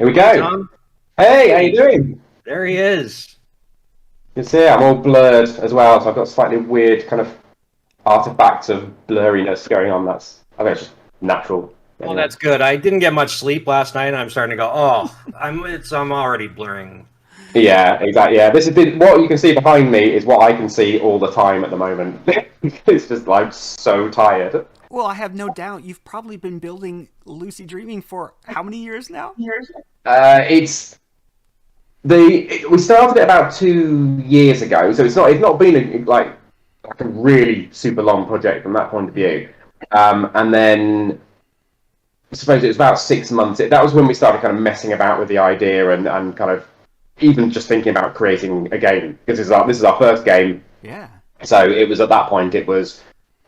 Here we Hey, go. Tom. Hey, how you Hey, doing? there he is. You see, I'm all blurred as well, so I've got slightly weird kind of artifacts of blurriness going on. I think it's just natural. Well, Anyway. that's good. I didn't get much sleep last night, and I'm starting to go, oh, I'm already blurring. Yeah, exactly. Yeah, this is what you can see behind me is what I can see all the time at the moment. It's just like so tired. Well, I have no doubt you've probably been building Lucy Dreaming for how many years now? It's we started it about 2 years ago, so it's not been like a really super long project from that point of view. And then I suppose it was about 6 months. That was when we started kind of messing about with the idea and kind of even just thinking about creating a game because this is our first game. Yeah. So it was at that point it was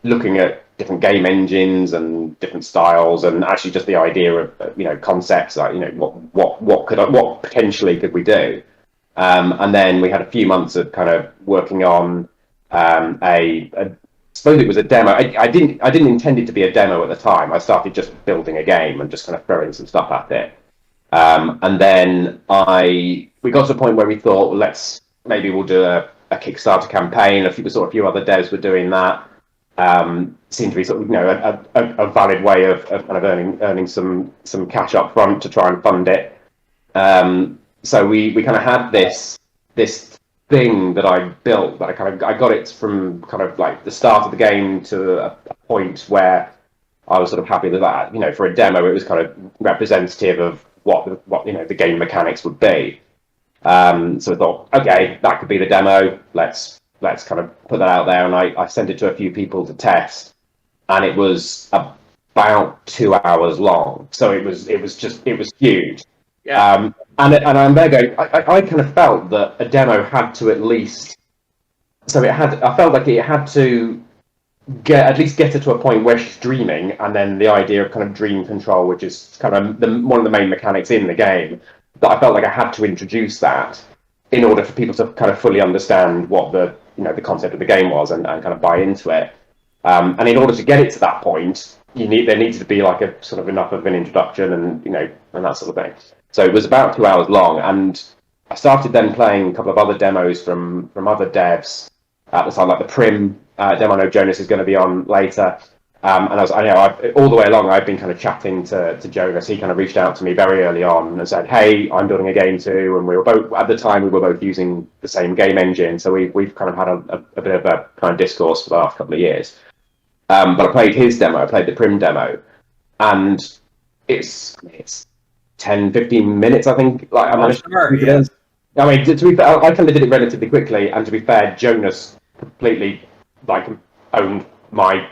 looking at different game engines and different styles and actually just the idea of concepts like what potentially could we do. And then we had a few months of kind of working on I suppose it was a demo. I didn't intend it to be a demo at the time. I started just building a game and just kind of throwing some stuff at it. And then we got to a point where we thought, well, we'll do a Kickstarter campaign. A few other devs were doing that. Seemed to be sort of a valid way of kind of earning some cash up front to try and fund it. So we kind of had this thing that I built that I got it from kind of like the start of the game to a point where I was sort of happy with that. For a demo, it was kind of representative of what the game mechanics would be. So I thought, okay, that could be the demo. Let's kind of put that out there, and I sent it to a few people to test, and it was about 2 hours long. So it was huge. Yeah. And I'm there going, I kind of felt that a demo had to at least, I felt like it had to at least get her to a point where she's dreaming, and then the idea of kind of dream control, which is kind of one of the main mechanics in the game, that I felt like I had to introduce that in order for people to kind of fully understand what the concept of the game was and kind of buy into it. And in order to get it to that point, there needs to be like a sort of enough of an introduction and that sort of thing. So it was about 2 hours long, and I started then playing a couple of other demos from other devs at the time, like the Prim demo I know Jonas is going to be on later. And all the way along, I've been kind of chatting to Jonas. He kind of reached out to me very early on and said, "Hey, I'm building a game too." And we were both at the time we were both using the same game engine, so we've kind of had a bit of a kind of discourse for the last couple of years. But I played his demo. I played the Prim demo, and it's 10, 15 minutes, I think. Like I managed Sure, to yeah. I mean, to be fair, I kind of did it relatively quickly, and to be fair, Jonas completely like owned my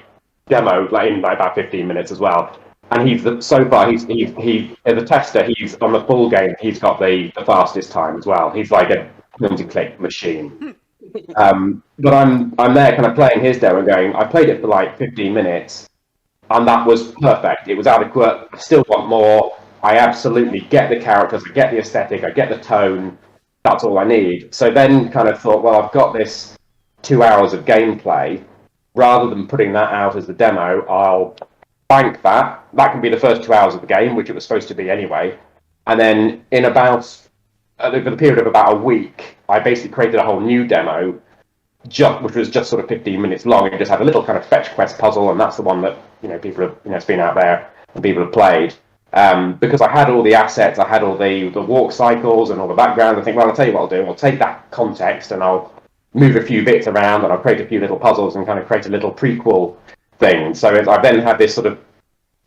demo like in like about 15 minutes as well. And so far he as a tester, he's on the full game. He's got the fastest time as well. He's like a point-and-click machine. But I'm there kind of playing his demo and going. I played it for like 15 minutes, and that was perfect. It was adequate. I still want more. I absolutely get the characters. I get the aesthetic. I get the tone. That's all I need. So then kind of thought, well, I've got this 2 hours of gameplay. Rather than putting that out as the demo, I'll bank that. That can be the first 2 hours of the game, which it was supposed to be anyway. And then in about over the period of about a week, I basically created a whole new demo, which was just sort of 15 minutes long. It just had a little kind of fetch quest puzzle, and that's the one that people have it's been out there and people have played. Because I had all the assets, I had all the walk cycles and all the background. I think, well, I'll tell you what I'll do. I'll take that context and I'll move a few bits around and I'll create a few little puzzles and kind of create a little prequel thing. So I then had this sort of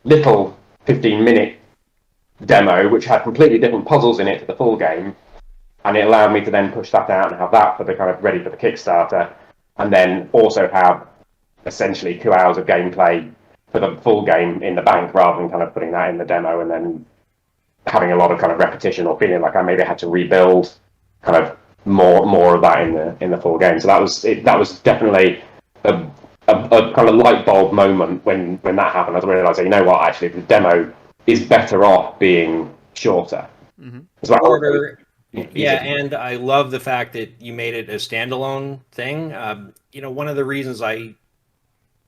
little 15-minute demo which had completely different puzzles in it to the full game, and it allowed me to then push that out and have that for the kind of ready for the Kickstarter, and then also have essentially 2 hours of gameplay for the full game in the bank, rather than kind of putting that in the demo and then having a lot of kind of repetition or feeling like I maybe had to rebuild kind of more of that in the full game. So that was definitely a kind of light bulb moment when that happened. I realised, you know what, actually the demo is better off being shorter. Mm-hmm. As well. Order. Yeah, and I love the fact that you made it a standalone thing. One of the reasons I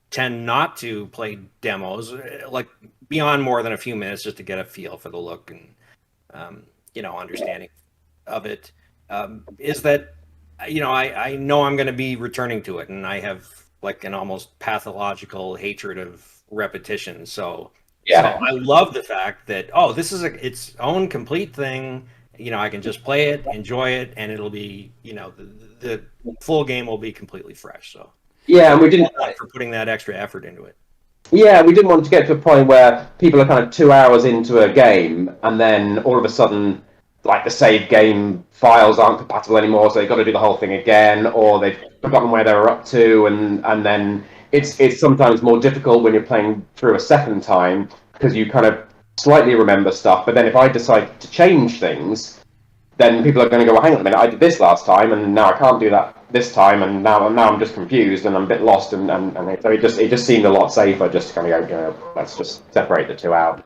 tend not to play demos, like beyond more than a few minutes, just to get a feel for the look and understanding of it, is that, I know I'm going to be returning to it, and I have like an almost pathological hatred of repetition. So Yeah. I love the fact that, this is its own complete thing. I can just play it, enjoy it, and it'll be, the full game will be completely fresh. So Yeah, and we didn't for putting that extra effort into it. Yeah, we didn't want to get to a point where people are kind of 2 hours into a game and then all of a sudden, like the save game files aren't compatible anymore, so they've got to do the whole thing again, or they've forgotten where they were up to, and then it's sometimes more difficult when you're playing through a second time because you kind of slightly remember stuff, but then if I decide to change things, then people are going to go, well, hang on a minute, I did this last time, and now I can't do that this time, and now I'm just confused, and I'm a bit lost, and so it just seemed a lot safer just to kind of go, let's just separate the two out.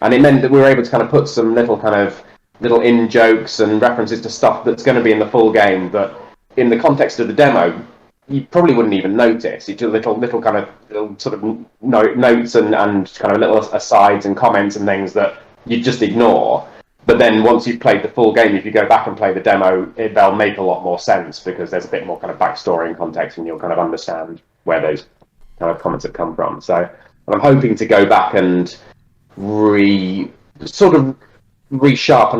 And it meant that we were able to kind of put some little in jokes and references to stuff that's going to be in the full game that, in the context of the demo, you probably wouldn't even notice. You do little kind of little sort of notes and kind of little asides and comments and things that you just ignore. But then once you've played the full game, if you go back and play the demo, they'll make a lot more sense because there's a bit more kind of backstory and context, and you'll kind of understand where those kind of comments have come from. So I'm hoping to go back and resharpen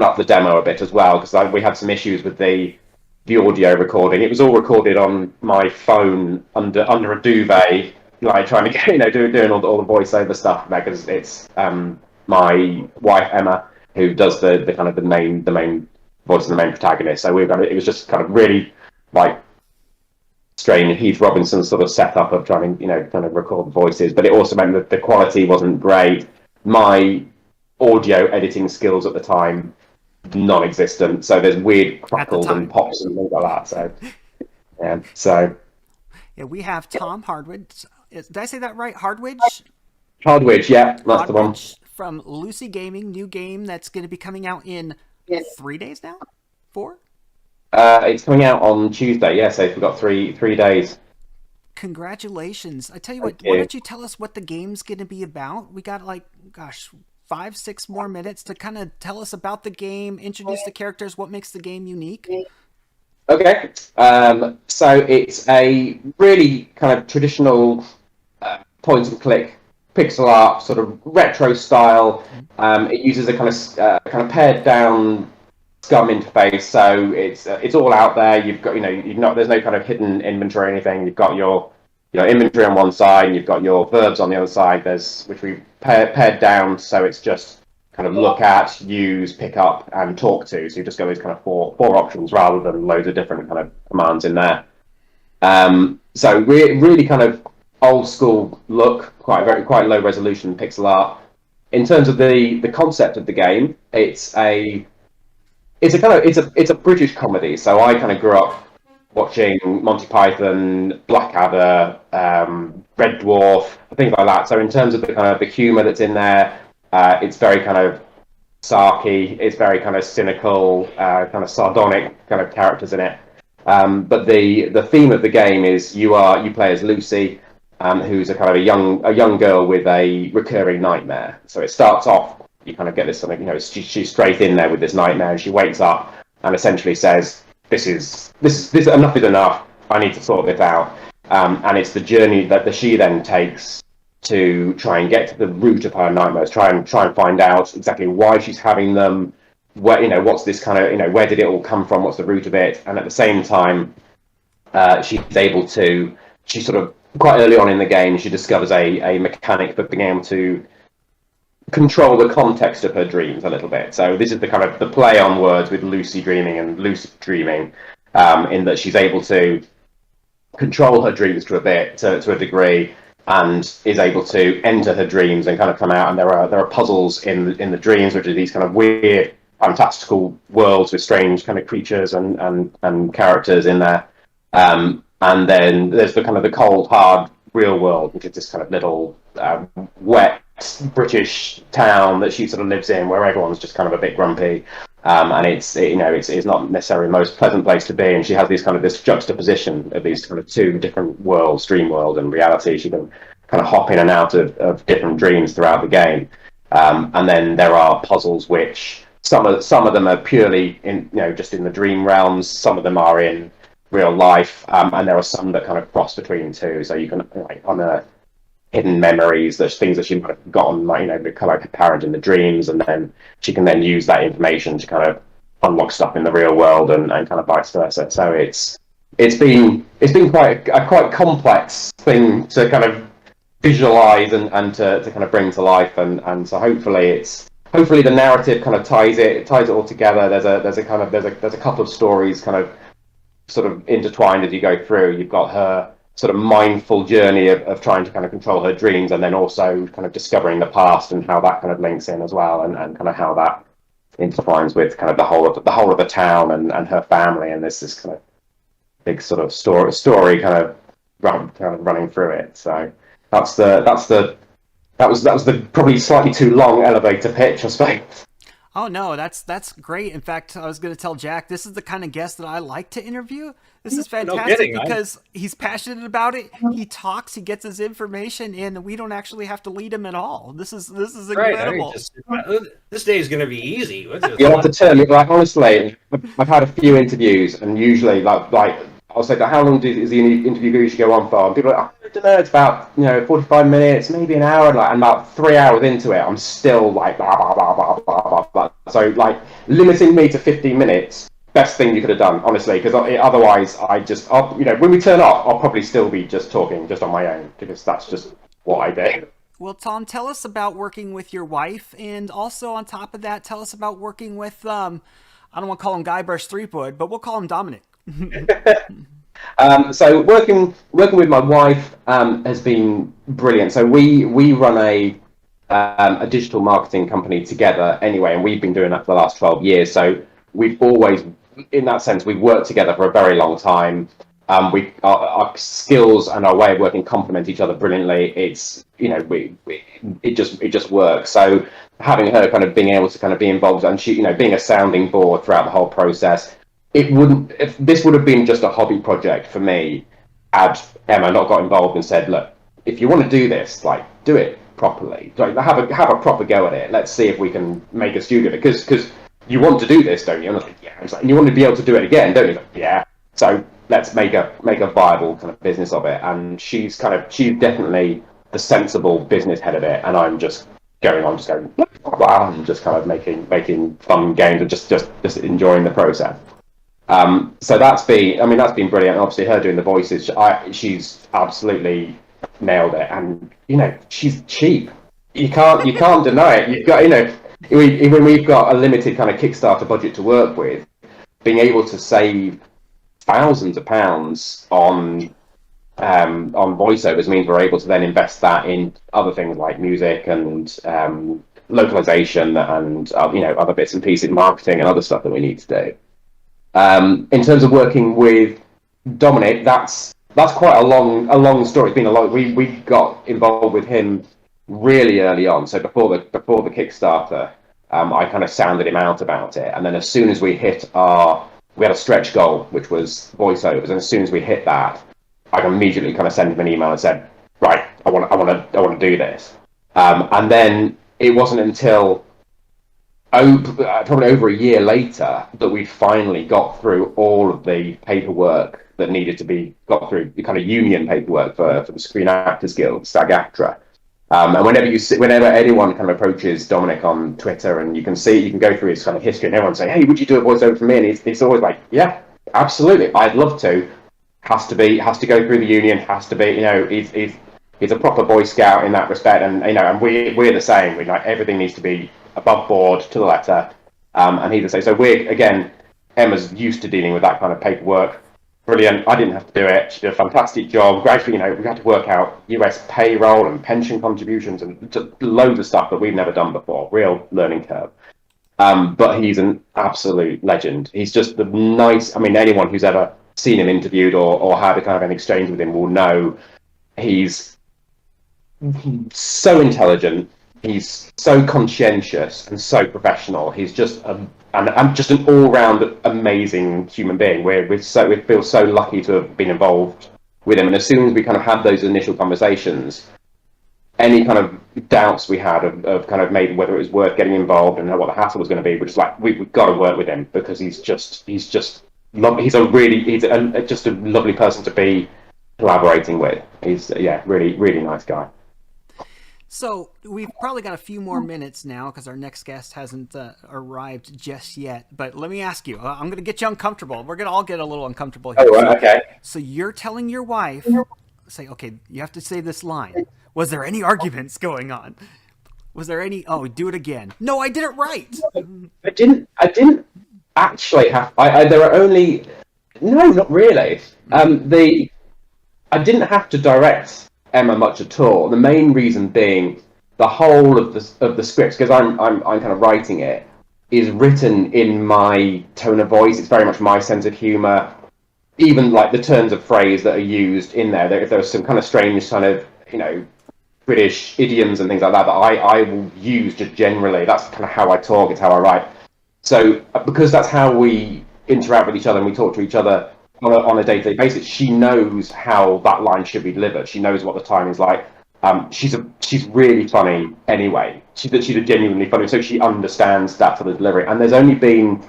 up the demo a bit as well, because we had some issues with the audio recording. It was all recorded on my phone under a duvet, like trying to get doing all the voiceover stuff, because it's my wife Emma who does the kind of the main voice of the main protagonist. So it was just kind of really like strange Heath Robinson sort of setup of trying to kind of record voices, but it also meant that the quality wasn't great. My audio editing skills at the time non-existent, so there's weird crackles and pops and things like that. So we have Tom Hardwidge. Did I say that right? Hardwidge, yeah, that's the one. From Lucy Gaming, new game that's going to be coming out in 3 days now? 4? It's coming out on Tuesday, yeah, so we've got three days. Congratulations. I tell you what, why don't you tell us what the game's going to be about? We got 5-6 more minutes to kind of tell us about the game, introduce the characters, what makes the game unique. Okay, so it's a really kind of traditional point and click pixel art, sort of retro style. It uses a kind of pared down SCUM interface, so it's all out there. You've got there's no kind of hidden inventory or anything. You've got your inventory on one side, and you've got your verbs on the other side. Which we pared down, so it's just kind of look at, use, pick up, and talk to. So you just got these kind of four options rather than loads of different kind of commands in there. So really kind of old school look, quite low resolution pixel art. In terms of the concept of the game, it's a British comedy. So I kind of grew up watching Monty Python, Blackadder, Red Dwarf, things like that. So in terms of the kind of the humour that's in there, it's very kind of sarky. It's very kind of cynical, kind of sardonic kind of characters in it. But the theme of the game is you play as Lucy, who's a kind of a young girl with a recurring nightmare. So it starts off, you kind of get this something, she's straight in there with this nightmare, and she wakes up and essentially says, this enough is enough. I need to sort this out. And it's the journey that she then takes to try and get to the root of her nightmares, try and find out exactly why she's having them, what's this kind of, where did it all come from, what's the root of it. And at the same time, she's able to, she sort of, quite early on in the game, she discovers a mechanic for being able to control the context of her dreams a little bit. So this is the kind of the play on words with Lucy dreaming and lucid dreaming, in that she's able to control her dreams to a degree, and is able to enter her dreams and kind of come out. And there are puzzles in the dreams, which are these kind of weird, fantastical worlds with strange kind of creatures and characters in there. And then there's the kind of the cold, hard, real world, which is this kind of little wet British town that she sort of lives in, where everyone's just kind of a bit grumpy, and it's not necessarily the most pleasant place to be. And she has this juxtaposition of these kind of two different worlds, dream world and reality. She can kind of hop in and out of different dreams throughout the game, and then there are puzzles which some of them are purely in, just in the dream realms. Some of them are in real life, and there are some that kind of cross between two. So you can unearth hidden memories, there's things that she might have forgotten, like the kind of her parent in the dreams, and then she can then use that information to kind of unlock stuff in the real world, and kind of vice versa. So it's been quite a quite complex thing to kind of visualize and to kind of bring to life, and so hopefully the narrative kind of ties it all together. There's a couple of stories kind of sort of intertwined as you go through. You've got her sort of mindful journey of trying to kind of control her dreams, and then also kind of discovering the past and how that kind of links in as well, and kind of how that intertwines with kind of the whole of the town and her family, and this kind of big sort of story kind of running through it. So that was the probably slightly too long elevator pitch, I suppose. Oh no, that's great. In fact, I was going to tell Jack, this is the kind of guest that I like to interview. This is fantastic because he's passionate about it. He talks, he gets his information, and we don't actually have to lead him at all. This is incredible. This day is going to be easy. You have to tell me, like, honestly, I've had a few interviews, and usually like I'll say, how long is the interview usually go on for? And people are like, I don't know, it's about 45 minutes, maybe an hour, and about 3 hours into it, I'm still like blah blah blah blah blah blah blah. So like limiting me to 15 minutes, best thing you could have done, honestly, because otherwise when we turn off, I'll probably still be just talking just on my own, because that's just what I do. Well, Tom, tell us about working with your wife, and also on top of that, tell us about working with I don't want to call him Guybrush Threepwood, but we'll call him Dominic. So working with my wife has been brilliant. So we run a digital marketing company together anyway, and we've been doing that for the last 12 years. So we've always, in that sense, we've worked together for a very long time. Our skills and our way of working complement each other brilliantly. It's it just works. So having her kind of being able to kind of be involved, and she being a sounding board throughout the whole process. If this would have been just a hobby project for me, had Emma not got involved and said, look, if you want to do this, like, do it properly. Like, have a proper go at it. Let's see if we can make a studio, because you want to do this, don't you? And I was like, yeah. It's like, and you want to be able to do it again, don't you? Like, yeah. So let's make a viable kind of business of it. And she's definitely the sensible business head of it, and I'm just going, wow, and just kind of making fun games and just enjoying the process. So that's been brilliant. Obviously, her doing the voices, she's absolutely nailed it, and she's cheap. You can't deny it. You've got when we've got a limited kind of Kickstarter budget to work with, being able to save thousands of pounds on voiceovers means we're able to then invest that in other things like music and localization and other bits and pieces, marketing and other stuff that we need to do. In terms of working with Dominic, that's quite a long story. It's been a long. We got involved with him really early on. So before the Kickstarter, I kind of sounded him out about it, and then as soon as we hit we had a stretch goal, which was voiceovers, and as soon as we hit that, I immediately kind of sent him an email and said, right, I want to do this. And then it wasn't until probably over a year later that we finally got through all of the paperwork that needed to be got through, the kind of union paperwork for the Screen Actors Guild, SAG-AFTRA. And whenever anyone kind of approaches Dominic on Twitter, and you can go through his kind of history, and everyone say, "Hey, would you do a voiceover for me?" And he's always like, "Yeah, absolutely, I'd love to." Has to go through the union. Has to be, he's a proper Boy Scout in that respect, and and we're the same. We everything needs to be above board to the letter, and he's the same. So Emma's used to dealing with that kind of paperwork. Brilliant. I didn't have to do it. She did a fantastic job. Gradually, we had to work out US payroll and pension contributions and just loads of stuff that we've never done before. Real learning curve. But he's an absolute legend. He's just the nice. I mean, anyone who's ever seen him interviewed or had a kind of an exchange with him will know he's so intelligent. He's so conscientious and so professional. He's just just an all-round amazing human being. We feel so lucky to have been involved with him. And as soon as we kind of had those initial conversations, any kind of doubts we had of kind of maybe whether it was worth getting involved and what the hassle was going to be, we're just like, we've got to work with him because he's just lovely. He's just a lovely person to be collaborating with. He's really nice guy. So we've probably got a few more minutes now because our next guest hasn't arrived just yet. But let me ask you, I'm going to get you uncomfortable. We're going to all get a little uncomfortable here. Oh, right, okay. So you're telling your wife, say, okay, you have to say this line. Was there any arguments going on? Was there any, oh, do it again. No, I did it right. I didn't actually have, there are only, no, not really. I didn't have to direct Emma much at all. The main reason being the whole of the script, because I'm kind of writing it, is written in my tone of voice. It's very much my sense of humor. Even like the turns of phrase that are used in there, if there was some kind of strange kind of, British idioms and things like that I will use just generally. That's kind of how I talk. It's how I write. So because that's how we interact with each other and we talk to each other on a day-to-day basis, she knows how that line should be delivered. She knows what the time is like. She's really funny anyway. She's a genuinely funny, so she understands that for the delivery. And there's only been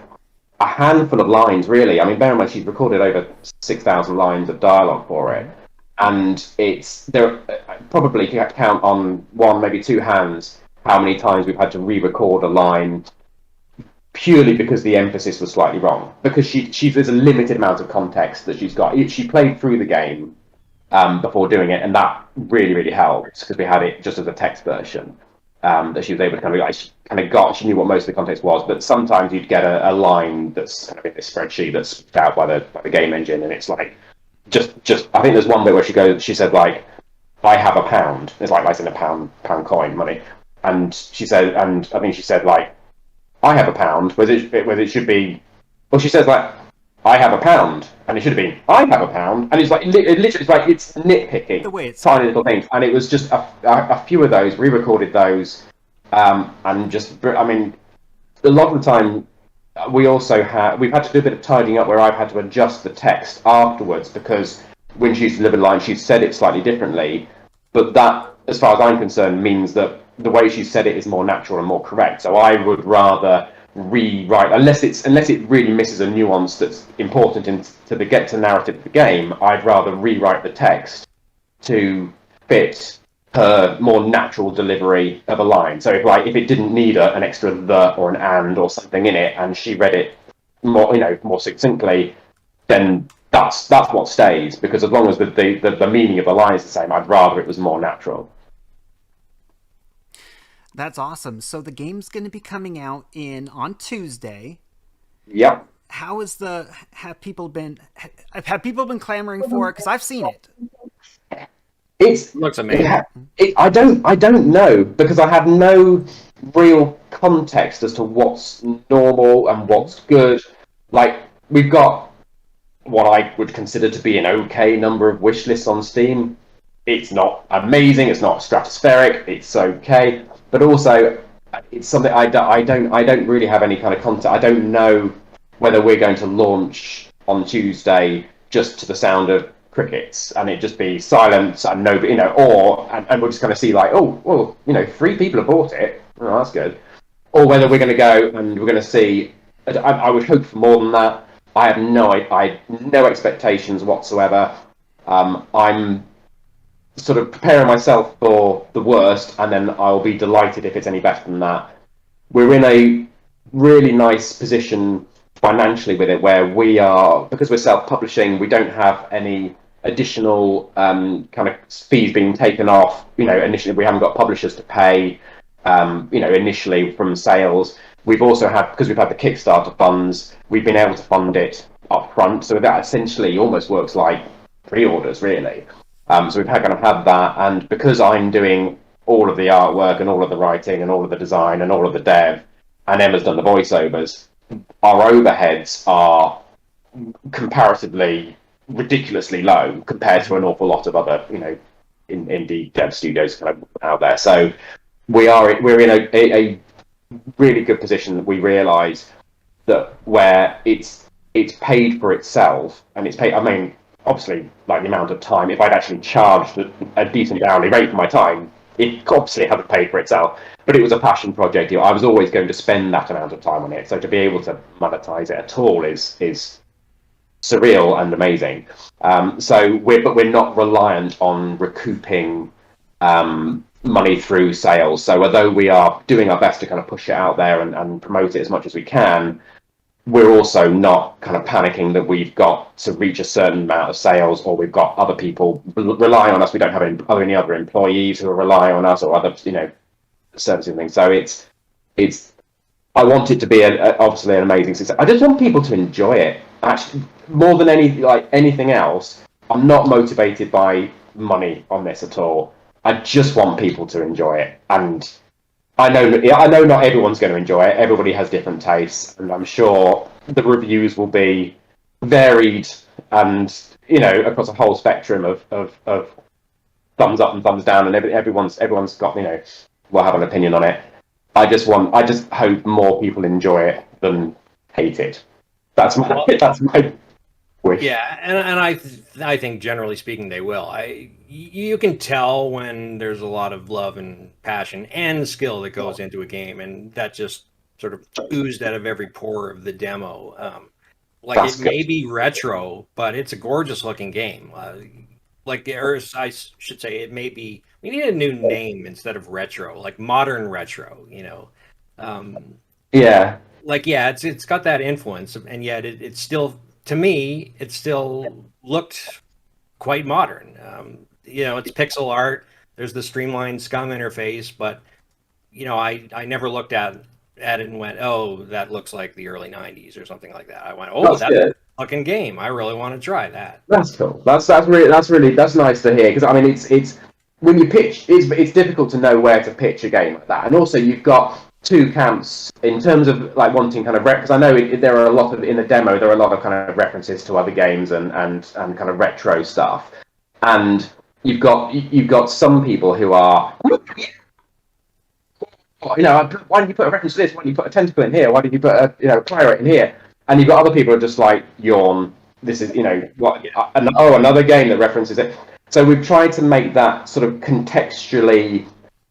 a handful of lines, really. I mean, bear in mind, she's recorded over 6,000 lines of dialogue for it. And there probably you have to count on one, maybe two hands, how many times we've had to re-record a line purely because the emphasis was slightly wrong. Because there's a limited amount of context that she's got. She played through the game before doing it, and that really, really helped because we had it just as a text version that she was able to kind of she knew what most of the context was. But sometimes you'd get a line that's kind of in this spreadsheet that's spit out by the game engine, and it's like just I think there's one bit where she said like, I have a pound. It's like in a pound coin money, and she said, and I think she said like, I have a pound, whether it should be, well, she says like, I have a pound, and it should have been, I have a pound, and it's like, it's like, it's nitpicking, the way it's tiny little things, and it was just a few of those, re-recorded those, and just, I mean, a lot of the time, we've had to do a bit of tidying up where I've had to adjust the text afterwards, because when she's delivered lines, she's said it slightly differently, but that, as far as I'm concerned, means that the way she said it is more natural and more correct. So I would rather rewrite, unless it really misses a nuance that's important to the narrative of the game. I'd rather rewrite the text to fit her more natural delivery of a line. So if it didn't need an extra the or an and or something in it, and she read it more succinctly, then that's what stays. Because as long as the meaning of the line is the same, I'd rather it was more natural. That's awesome. So the game's going to be coming out on Tuesday. Yep. How is have people been clamoring for it? Because I've seen it. It looks amazing. I don't know, because I have no real context as to what's normal and what's good. Like, we've got what I would consider to be an okay number of wish lists on Steam. It's not amazing. It's not stratospheric. It's okay. But also, it's something I don't really have any kind of context. I don't know whether we're going to launch on Tuesday just to the sound of crickets and it just be silence and nobody, and we're just going to see like, oh, well, 3 people have bought it. Oh, that's good. Or whether we're going to go and we're going to see. I would hope for more than that. I have no expectations whatsoever. I'm sort of preparing myself for the worst, and then I'll be delighted if it's any better than that. We're in a really nice position financially with it, where we are, because we're self-publishing, we don't have any additional kind of fees being taken off. Initially we haven't got publishers to pay, initially from sales. We've also had, because we've had the Kickstarter funds, we've been able to fund it up front, so that essentially almost works like pre-orders, really. So we've had that, and because I'm doing all of the artwork and all of the writing and all of the design and all of the dev, and Emma's done the voiceovers, our overheads are comparatively ridiculously low compared to an awful lot of other, indie dev studios kind of out there. So we're in a really good position that we realise that where it's paid for itself, and it's paid. I mean, obviously, like the amount of time, if I'd actually charged a decent hourly rate for my time, it obviously hasn't paid for itself, but it was a passion project. I was always going to spend that amount of time on it. So to be able to monetize it at all is surreal and amazing. So we're not reliant on recouping money through sales. So although we are doing our best to kind of push it out there and promote it as much as we can, we're also not kind of panicking that we've got to reach a certain amount of sales, or we've got other people relying on us. We don't have any other employees who are relying on us, or other, servicing things. So it's. I want it to be obviously an amazing success. I just want people to enjoy it. Actually, more than anything else, I'm not motivated by money on this at all. I just want people to enjoy it, and I know not everyone's going to enjoy it. Everybody has different tastes, and I'm sure the reviews will be varied and across a whole spectrum of thumbs up and thumbs down, and everyone's got will have an opinion on it. I just hope more people enjoy it than hate it. That's my wish. Yeah, and I think generally speaking they will. You can tell when there's a lot of love and passion and skill that goes into a game, and that just sort of oozed out of every pore of the demo. It may be retro, but it's a gorgeous looking game. Or I should say, it may be. We need a new name instead of retro, like modern retro. Yeah. It's got that influence, and yet it's still. To me, it still looked quite modern. It's pixel art. There's the streamlined SCUM interface, but I never looked at it and went, "Oh, that looks like the early '90s" or something like that. I went, "Oh, that's a fucking game. I really want to try that." That's cool. That's nice to hear, because I mean, it's when you pitch, it's difficult to know where to pitch a game like that, and also you've got two camps in terms of wanting kind of because I know there are a lot of in the demo there are a lot of kind of references to other games and kind of retro stuff, and you've got some people who are why did you put a reference to this? Why did you put a tentacle in here? Why did you put a pirate in here? And you've got other people who are just like, yawn. This is another game that references it. So we've tried to make that sort of contextually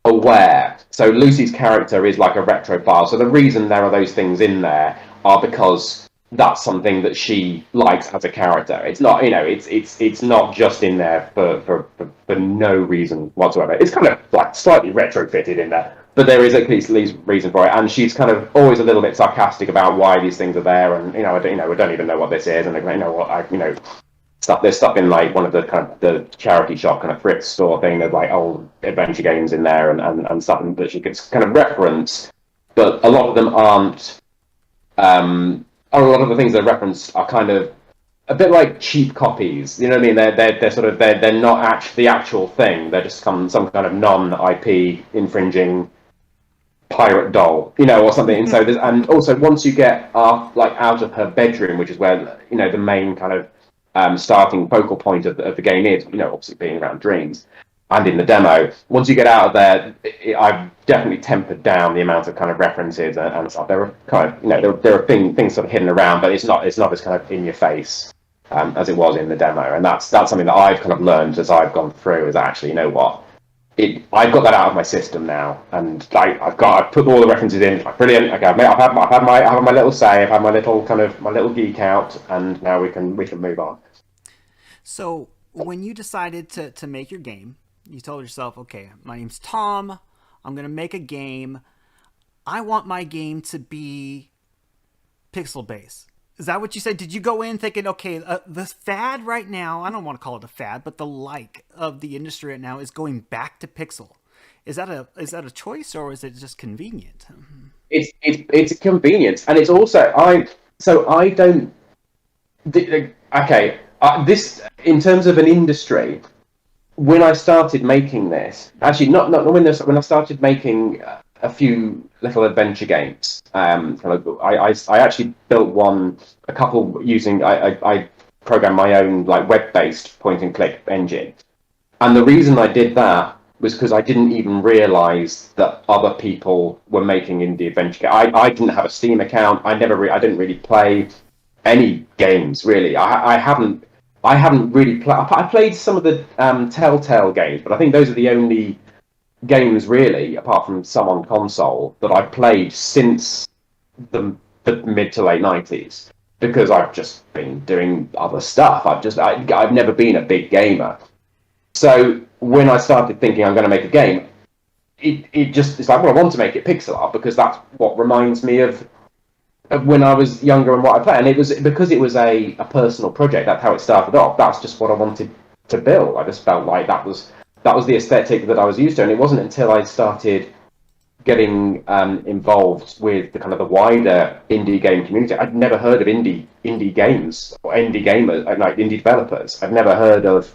aware. So Lucy's character is like a retrophile. So the reason there are those things in there are because that's something that she likes as a character. It's not, it's not just in there for no reason whatsoever. It's kind of like slightly retrofitted in there, but there is at least reason for it. And she's kind of always a little bit sarcastic about why these things are there. And we don't even know what this is. And there's stuff in like one of the kind of the charity shop kind of Fritz store thing. There's like old adventure games in there and stuff that she gets kind of reference, but a lot of them aren't. A lot of the things that are referenced are kind of a bit like cheap copies. You know what I mean? They're not the actual thing. They're just some kind of non-IP infringing pirate doll, or something. And so and also once you get out of her bedroom, which is where the main kind of starting focal point of the game is, obviously being around dreams, and in the demo, once you get out of there, I've definitely tempered down the amount of kind of references and stuff. There are kind of, there are things sort of hidden around, but it's not as kind of in your face as it was in the demo. And that's something that I've kind of learned as I've gone through, is actually, I've got that out of my system now, and I've put all the references in. Like, brilliant. Okay, I've had my little say. I've had my little geek out, and now we can move on. So when you decided to make your game, you told yourself, okay, my name's Tom. I'm going to make a game. I want my game to be pixel-based. Is that what you said? Did you go in thinking, okay, the fad right now, I don't want to call it a fad, but the of the industry right now is going back to pixel. Is that a choice, or is it just convenient? It's a convenience, and it's also this, in terms of an industry, when I started making this, actually not when I started making a few little adventure games, I actually built a couple using, I programmed my own like web-based point-and-click engine, and the reason I did that was because I didn't even realize that other people were making indie adventure games. I didn't have a Steam account. I didn't really play any games really. I haven't really played. I played some of the Telltale games, but I think those are the only games really, apart from some on console, that I've played since the mid to late 90s, because I've just been doing other stuff. I've never been a big gamer. So when I started thinking I'm going to make a game, it's like, well, I want to make it pixel art because that's what reminds me of when I was younger and what I played. And it was because it was a personal project. That's how it started off. That's just what I wanted to build. I just felt like that was the aesthetic that I was used to. And it wasn't until I started getting involved with the kind of the wider indie game community. I'd never heard of indie games or indie gamers, like indie developers. I'd never heard of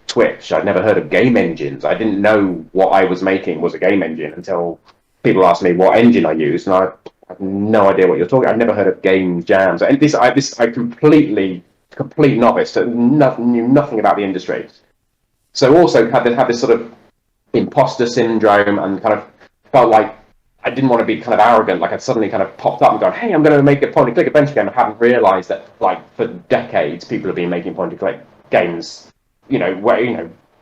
Twitch. I'd never heard of game engines. I didn't know what I was making was a game engine until people asked me what engine I used, and I have no idea what you're talking. I'd never heard of game jams. And I complete novice, knew nothing about the industry. So also had this sort of imposter syndrome, and kind of felt like I didn't want to be kind of arrogant. Like I'd suddenly kind of popped up and gone, "Hey, I'm going to make a point-and-click adventure game." I hadn't realised that, like, for decades, people have been making point-and-click games.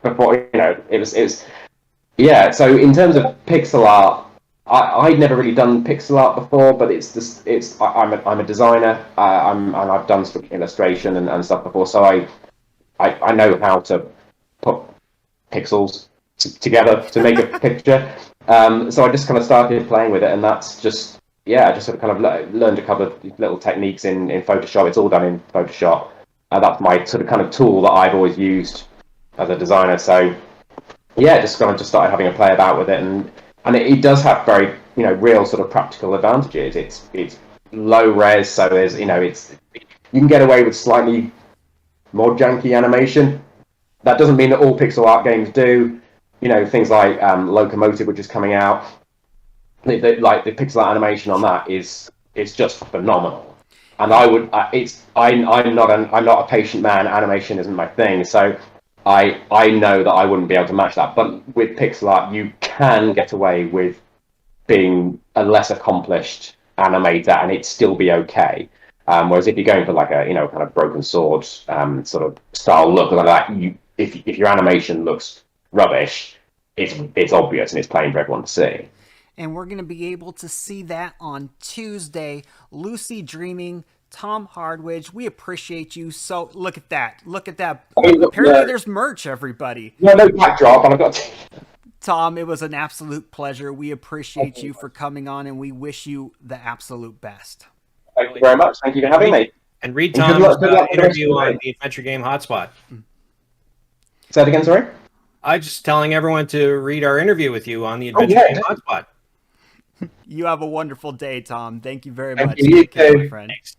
Before it was yeah. So in terms of pixel art, I'd never really done pixel art before, but I'm a designer. And I've done sort of illustration and stuff before, so I know how to put pixels together to make a picture. So I just kind of started playing with it, and that's just I just sort of kind of learned a couple of little techniques in Photoshop. It's all done in Photoshop. That's my sort of kind of tool that I've always used as a designer. So just kind of just started having a play about with it, and it does have very real sort of practical advantages. It's low res, so there's you can get away with slightly more janky animation. That doesn't mean that all pixel art games do. Things like Locomotive, which is coming out, like the pixel art animation on that is just phenomenal. And I'm not a patient man. Animation isn't my thing, so I know that I wouldn't be able to match that. But with pixel art, you can get away with being a less accomplished animator, and it'd still be okay. Whereas if you're going for like a kind of Broken Sword sort of style look like that, if your animation looks rubbish, it's obvious and it's plain for everyone to see. And we're going to be able to see that on Tuesday. Lucy Dreaming, Tom Hardwidge, we appreciate you. So look at that. Apparently there's merch, everybody. No backdrop, and I've got Tom, it was an absolute pleasure. We appreciate you for coming on, and we wish you the absolute best. Thank you very much. Thank you for having me. And read Tom's interview on the Adventure Game Hotspot. Say that again, sorry? I'm just telling everyone to read our interview with you on the Adventure Game Hotspot. You have a wonderful day, Tom. Thank you very much. You too. My friend. Thanks.